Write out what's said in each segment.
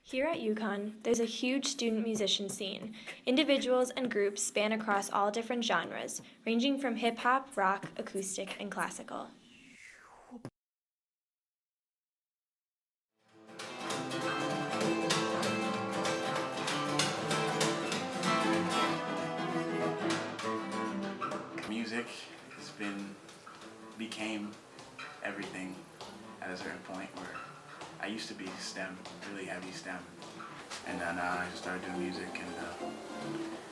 Here at UConn, there's a huge student musician scene. Individuals and groups span across all different genres, ranging from hip-hop, rock, acoustic, and classical. Music became everything at a certain point where I used to be STEM, really heavy STEM, and then I just started doing music, and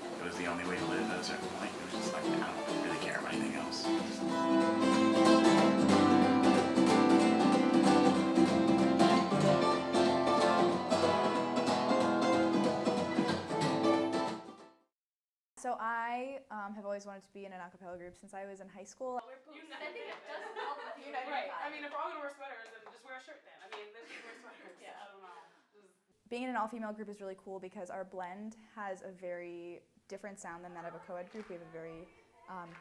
it was the only way to live at a certain point. It was just like, I don't really care about anything else. So I have always wanted to be in an a cappella group since I was in high school. I think it does help with united. Right. I mean, if we're all gonna wear sweaters, then just wear a shirt then. I mean, let's just wear sweaters. Yeah. I don't know. Being in an all-female group is really cool because our blend has a very different sound than that of a co-ed group. We have a very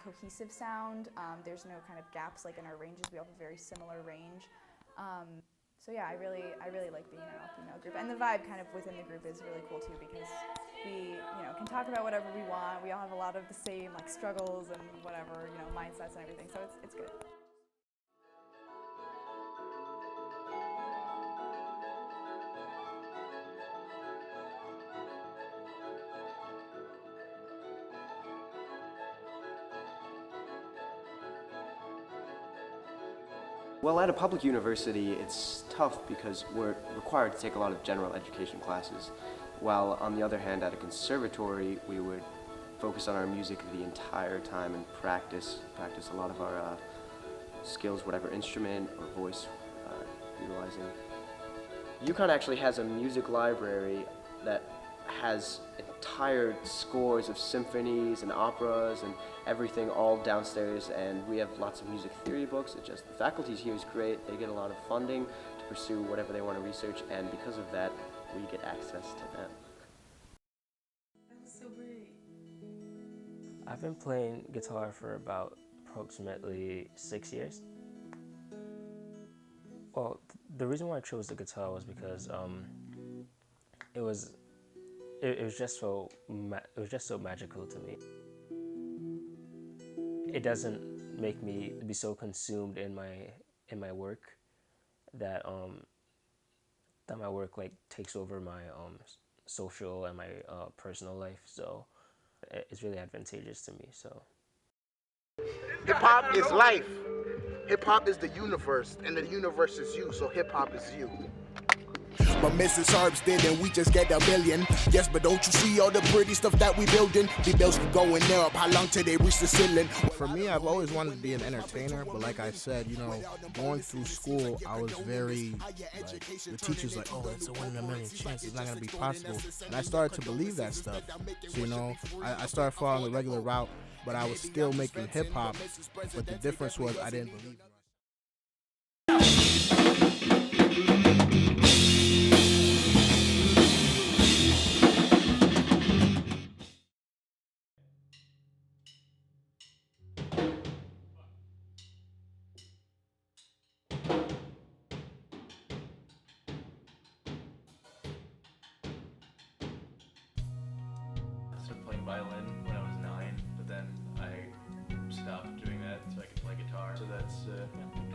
cohesive sound. There's no kind of gaps like in our ranges. We all have a very similar range. So yeah, I really like being in an all-female group, and the vibe kind of within the group is really cool too because we can talk about whatever we want. We all have a lot of the same like struggles and whatever mindsets and everything. So it's good. Well, at a public university, it's tough because we're required to take a lot of general education classes, while on the other hand, at a conservatory, we would focus on our music the entire time and practice a lot of our skills, whatever instrument or voice utilizing. UConn actually has a music library that has entire scores of symphonies and operas and everything all downstairs, and we have lots of music theory books. It's just the faculty here is great. They get a lot of funding to pursue whatever they want to research, and because of that, we get access to that. That was so great. I've been playing guitar for about approximately 6 years. Well, the reason why I chose the guitar was because it was just so magical to me. It doesn't make me be so consumed in my work that my work like takes over my social and my personal life. So it's really advantageous to me. So hip hop is life. Hip hop is the universe, and the universe is you. So hip hop is you. But Mrs. Herbs did, and we just get $1 billion. Yes, but don't you see all the pretty stuff that we building? The bills keep going up. How long till they reach the ceiling? For me, I've always wanted to be an entertainer, but like I said, going through school, I was very, the teacher's like, oh, it's a 1 in a million chance. It's not going to be possible. And I started to believe that stuff. So, I started following the regular route, but I was still making hip-hop. But the difference was I didn't believe it. I started playing violin when I was 9, but then I stopped doing that so I could play guitar. So that's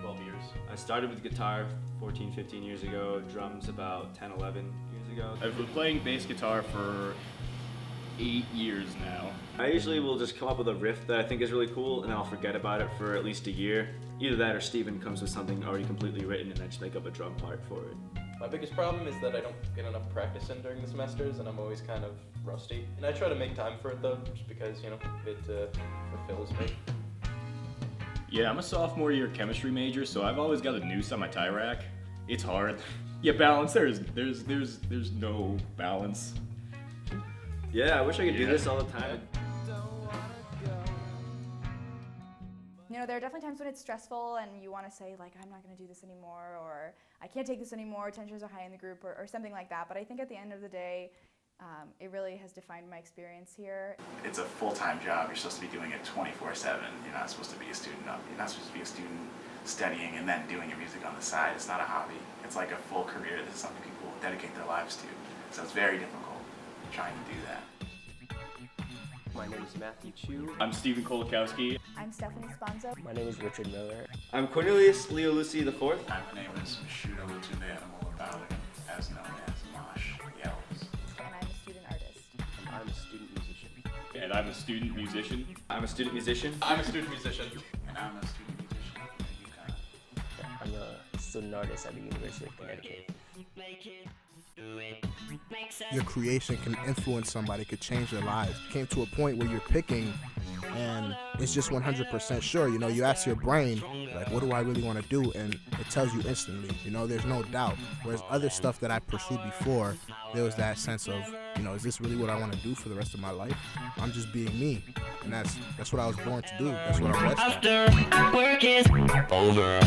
12 years. I started with guitar 14, 15 years ago, drums about 10, 11 years ago. I've been playing bass guitar for 8 years now. I usually will just come up with a riff that I think is really cool, and then I'll forget about it for at least a year. Either that or Steven comes with something already completely written and I just make up a drum part for it. My biggest problem is that I don't get enough practice in during the semesters, and I'm always kind of rusty. And I try to make time for it though, just because, it fulfills me. Yeah, I'm a sophomore year chemistry major, so I've always got a noose on my tie rack. It's hard. Yeah, balance, there's no balance. Yeah, I wish I could do this all the time. There are definitely times when it's stressful and you want to say like, I'm not going to do this anymore, or I can't take this anymore, tensions are high in the group, or something like that. But I think at the end of the day, it really has defined my experience here. It's a full-time job. You're supposed to be doing it 24/7. You're not supposed to be a student. You're not supposed to be a student studying and then doing your music on the side. It's not a hobby. It's like a full career. This is something people dedicate their lives to. So it's very difficult trying to do that. My name is Matthew Chui. I'm Stephen Kolakowski. I'm Stephanie Sponzo. My name is Richard Miller. I'm Cornelius Leolusi IV. My name is Moshood, Balogun, as known as Mosh Yells. And I'm a student artist. I'm a student musician. And I'm a student musician. I'm a student musician. I'm a student musician. And I'm a student musician at UConn. I'm a student artist at the University of Connecticut. Your creation can influence somebody, could change their lives. You came to a point where you're picking and it's just 100% sure. You know, you ask your brain, like, what do I really want to do? And it tells you instantly, you know, there's no doubt. Whereas other stuff that I pursued before, there was that sense of, you know, is this really what I want to do for the rest of my life? I'm just being me. And that's what I was born to do. That's what I'm blessed at. After work is over.